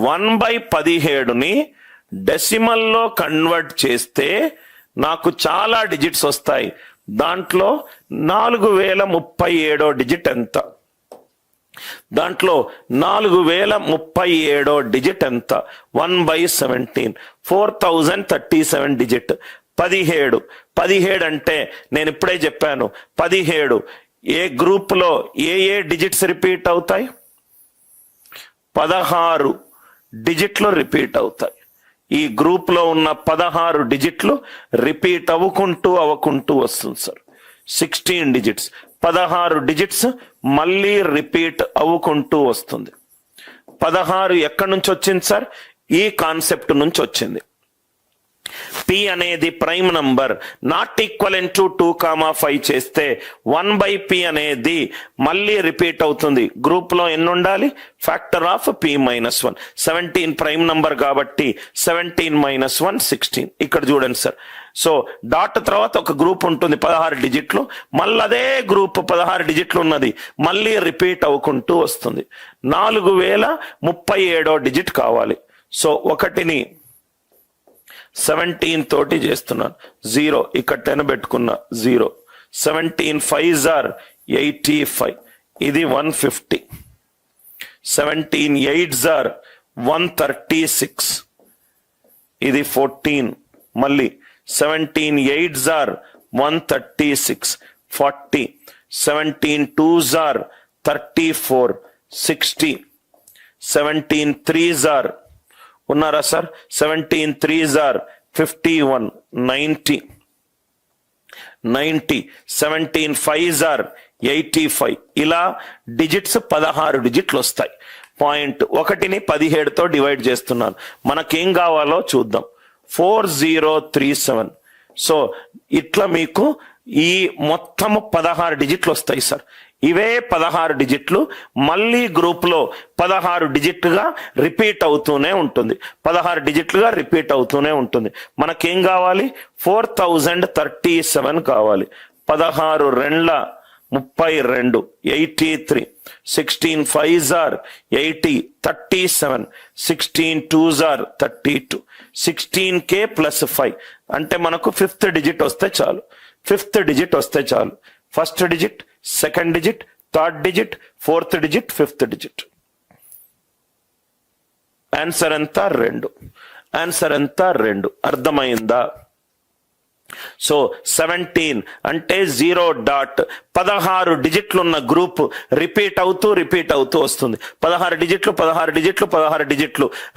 1/17ని డెసిమల్లో convert చేస్తే నాకు చాలా డిజిట్స్ వస్తాయి. దాంట్లో 4037 డిజిట్ ఎంత? దాంట్లో 4037 డిజిట్ ఎంత? 1/17 4037 డిజిట్. 17 అంటే నేను ఇప్పుడే చెప్పాను, 17 ఏ గ్రూప్ లో ఏ డిజిట్స్ రిపీట్ అవుతాయి? 16 డిజిట్లు రిపీట్ అవుతాయి. ఈ గ్రూప్ లో ఉన్న 16 డిజిట్లు రిపీట్ అవ్వకుంటూ వస్తుంది సార్. 16 డిజిట్స్, 16 డిజిట్స్ మళ్ళీ రిపీట్ అవ్వకుంటూ వస్తుంది. 16 ఎక్కడి నుంచి వచ్చింది సార్? ఈ కాన్సెప్ట్ నుంచి వచ్చింది. P అనేది prime number not equivalent to 2,5 చేస్తే 1/P అనేది మళ్ళీ రిపీట్ అవుతుంది. గ్రూప్ లో ఎన్ని ఉండాలి? Factor of P-1. 17 prime number కాబట్టి 17 - 1 16. ఇక్కడ చూడండి సార్. సో డాట్ తర్వాత ఒక గ్రూప్ ఉంటుంది 16 డిజిట్లు, మళ్ళీ అదే గ్రూప్ 16 డిజిట్లు ఉన్నది మళ్ళీ రిపీట్ అవ్వకుంటూ వస్తుంది. 4037 డిజిట్ కావాలి. సో ఒకటిని 17 తోటి చేస్తున్నాను, 0 ఇక్కడ 10 పెట్టుకున్నా 0. 17 5s are 85, ఇది 150. 17 8s are 136, ఇది 14. మళ్ళీ 17 8s are 136 40. 17 2s are 34 60. 17 3s are ఉన్నారా sir? 17 3s are 51 90. 17 5s are 85. ఇలా డిజిట్స్ 16 డిజిట్లు వస్తాయి. పాయింట్ ఒకటిని 17తో డివైడ్ చేస్తున్నాను. మనకేం కావాలో చూద్దాం. 4037. సో ఇట్లా మీకు ఈ మొత్తం 16 డిజిట్లు వస్తాయి సార్. ఇవే 16 డిజిట్లు మళ్ళీ గ్రూప్ లో 16 డిజిట్లుగా రిపీట్ అవుతూనే ఉంటుంది. 16 డిజిట్లుగా రిపీట్ అవుతూనే ఉంటుంది. మనకేం కావాలి? 4037 కావాలి. 16 2 32 83. 16 5s are 80 37. 16 2s are 32. 16k + 5 అంటే మనకు 5th డిజిట్ వస్తే చాలు. 5th డిజిట్ వస్తే చాలు. First digit, second digit, third digit, 4th digit, 5th digit. Answer ఎంత? 2. ఆన్సర్ ఎంత? 2. అర్థమైందా? సో 17 అంటే 0 డాట్ 16 డిజిట్లు ఉన్న గ్రూప్ రిపీట్ అవుతూ వస్తుంది. 16 డిజిట్లు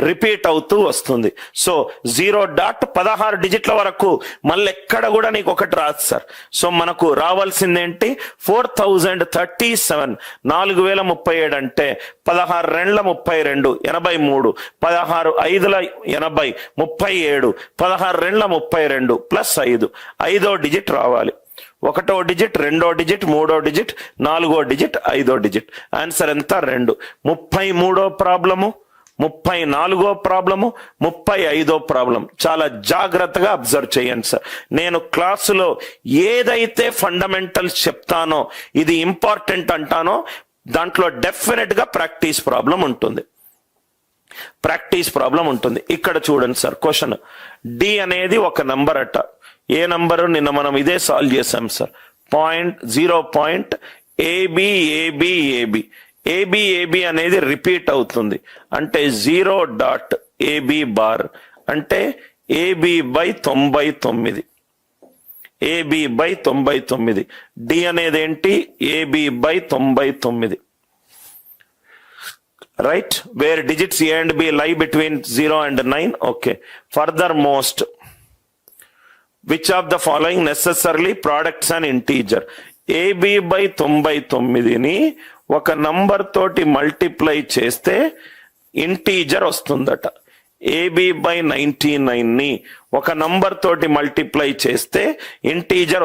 రిపీట్ అవుతూ వస్తుంది. సో 0 డాట్ 16 డిజిట్ల వరకు మళ్ళీ ఎక్కడ కూడా నీకు ఒకటి రాదు సార్. సో మనకు రావాల్సిందేంటి? 4037. 4037 అంటే 16 2 32 83. 16 5 80 37. 16 2 32 ప్లస్ 5. 5వ డిజిట్ రావాలి. 1వ డిజిట్, 2వ డిజిట్, 3వ డిజిట్, 4వ డిజిట్, 5వ డిజిట్. ఆన్సర్ ఎంత? 2. 33వ ప్రాబ్లము, 34వ ప్రాబ్లము, 35వ ప్రాబ్లం చాలా జాగ్రత్తగా అబ్జర్వ్ చేయండి సార్. నేను క్లాసులో ఏదైతే ఫండమెంటల్స్ చెప్తానో, ఇది ఇంపార్టెంట్ అంటానో, దాంట్లో డెఫినెట్ గా ప్రాక్టీస్ ప్రాబ్లం ఉంటుంది. ఇక్కడ చూడండి సార్. క్వశ్చన్ డి అనేది ఒక నంబర్ అట. ఏ నంబరు? నిన్న మనం ఇదే సాల్వ్ చేసాం సార్. 0.AB అనేది రిపీట్ అవుతుంది. అంటే 0 డాట్ AB బార్ అంటే AB/99. AB/99. డి అనేది ఏంటి? AB/99. Right, where digits A and B lie between 0 and 9. Okay. Furthermost, which of the following necessarily products an integer? AB/99ని ఒక నంబర్ తోటి మల్టిప్లై చేస్తే ఇంటీజర్ వస్తుందట. AB/99ని ఒక నంబర్ తోటి మల్టిప్లై చేస్తే ఇంటీజర్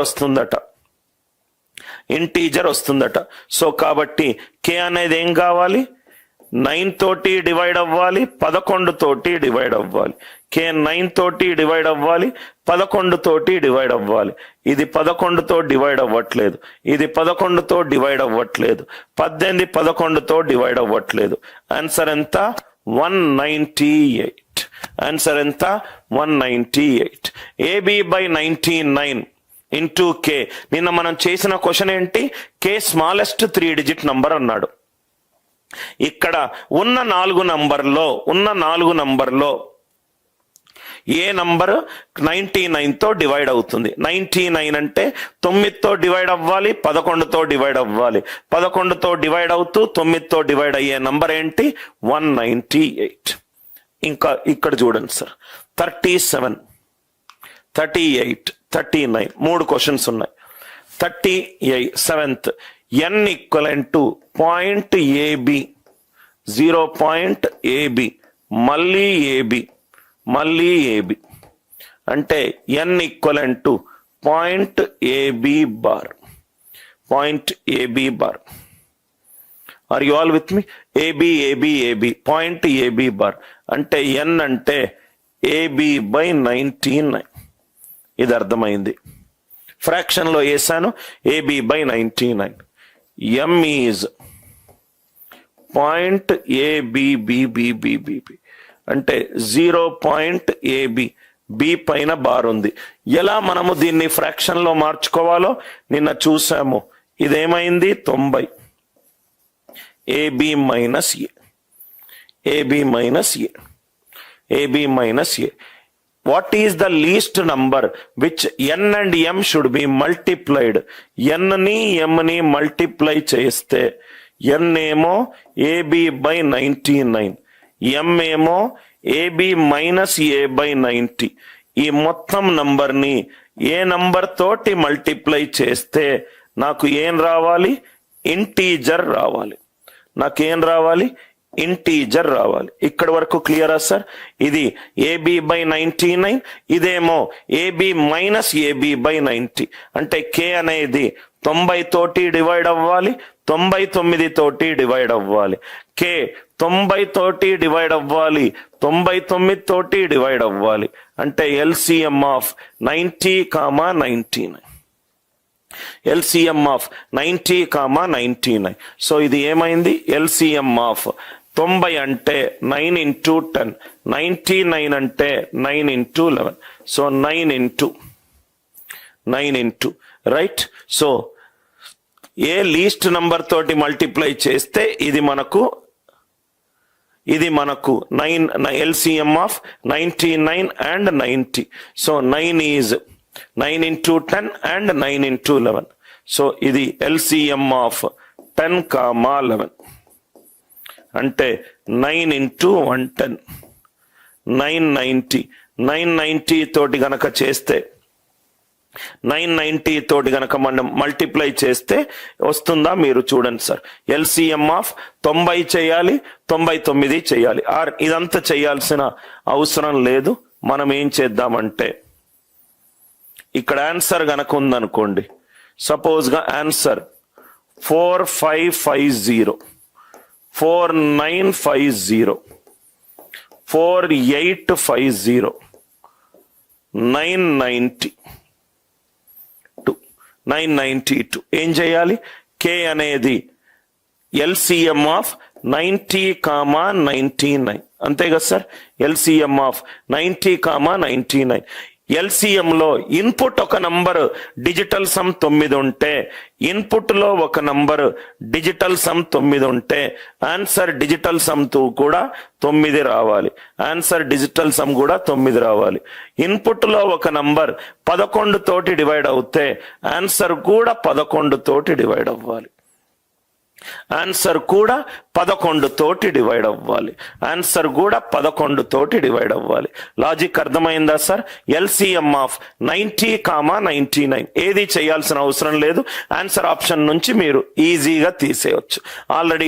వస్తుందట. సో కాబట్టి K అనేది ఏం కావాలి? 9 తోటి డివైడ్ అవ్వాలి, 11 తోటి డివైడ్ అవ్వాలి. K 9 తోటి డివైడ్ అవ్వాలి, 11 తోటి డివైడ్ అవ్వాలి. ఇది 11తో డివైడ్ అవ్వట్లేదు, ఇది 11తో డివైడ్ అవ్వట్లేదు, 18 11తో డివైడ్ అవ్వట్లేదు. ఆన్సర్ ఎంత? 198. ఆన్సర్ ఎంత? 198. AB by 99 into K. నిన్న మనం చేసిన క్వశ్చన్ ఏంటి? K స్మాలెస్ట్ 3 digit నంబర్ అన్నాడు. ఇక్కడ ఉన్న 4 నంబర్లో ఏ నంబర్ 99తో డివైడ్ అవుతుంది? 99 అంటే 9తో డివైడ్ అవ్వాలి, 11తో డివైడ్ అవ్వాలి. 11తో డివైడ్ అవుతూ 9తో డివైడ్ అయ్యే నంబర్ ఏంటి? 198. ఇంకా ఇక్కడ చూడండి సార్, 37, 38, 39 3 క్వశ్చన్స్ ఉన్నాయి. 37th n equivalent to point AB, 0 point AB, మళ్ళీ AB అంటే n equivalent to point AB bar. Are you all with me? AB point AB bar అంటే n అంటే AB by 99. ఇది అర్థమైంది. ఫ్రాక్షన్ లో వేసాను, AB by 99. M is point AB అంటే 0 point AB, B పైన బార్ ఉంది. ఎలా మనము దీన్ని ఫ్రాక్షన్ లో మార్చుకోవాలో నిన్న చూసాము. ఇదేమైంది? 90. AB minus A. What is the least number which n and m should be multiplied? n ని m ని మల్టిప్లై చేస్తే n ఏమో AB by 99, m ఏమో AB minus A by 90. ఈ మొత్తం నంబర్ని ఏ నంబర్ తోటి మల్టిప్లై చేస్తే నాకు ఏం రావాలి? ఇంటీజర్ రావాలి. ఇంటీజర్ రావాలి. ఇక్కడ వరకు క్లియరా సార్? ఇది AB by 99, ఇదేమో AB minus AB by 90. అంటే K అనేది 90 తోటి డివైడ్ అవ్వాలి, 99 తోటి డివైడ్ అవ్వాలి. K 90 తోటి డివైడ్ అవ్వాలి, 99 తోటి డివైడ్ అవ్వాలి. అంటే LCM ఆఫ్ 90, 99. సో ఇది ఏమైంది? LCM ఆఫ్ 90 అంటే 9 into 10, 99 అంటే 9 into 11. So 9 into right. So a least number తోటి మల్టిప్లై చేస్తే ఇది మనకు 9 LCM of 99 and 90. So 9 is 9 into 10 and 9 into 11. So ఇది LCM ఆఫ్ 10, 11 అంటే 9 into 110, 990. 990 తోటి గనక చేస్తే 990 తోటి గనక మనం మల్టిప్లై చేస్తే వస్తుందా? మీరు చూడండి సార్. LCM ఆఫ్ 90 చేయాలి, 99 చేయాలి. ఇదంతా చేయాల్సిన అవసరం లేదు. మనం ఏం చేద్దామంటే ఇక్కడ ఆన్సర్ గనక ఉందనుకోండి, సపోజ్ గా ఆన్సర్ 4550, 4950, 4850, 992. ఏం చేయాలి? K అనేది LCM ఆఫ్ 90, 99. అంతే కదా సార్? LCM of 90, 99. LCM లో ఇన్పుట్ ఒక నంబర్ డిజిటల్ సమ్ 9 ఉంటే, ఇన్పుట్ లో ఒక నంబర్ డిజిటల్ సమ్ 9 ఉంటే ఆన్సర్ డిజిటల్ సమ్ కూడా 9 రావాలి. కూడా 9 రావాలి. ఇన్పుట్ లో ఒక నంబర్ 11 తోటి డివైడ్ అవుతే ఆన్సర్ కూడా 11 తోటి డివైడ్ అవ్వాలి. లాజిక్ అర్థమైందా సార్? LCM ఆఫ్ 90, 99 ఏది చేయాల్సిన అవసరం లేదు. ఆన్సర్ ఆప్షన్ నుంచి మీరు ఈజీగా తీసేయవచ్చు. ఆల్రెడీ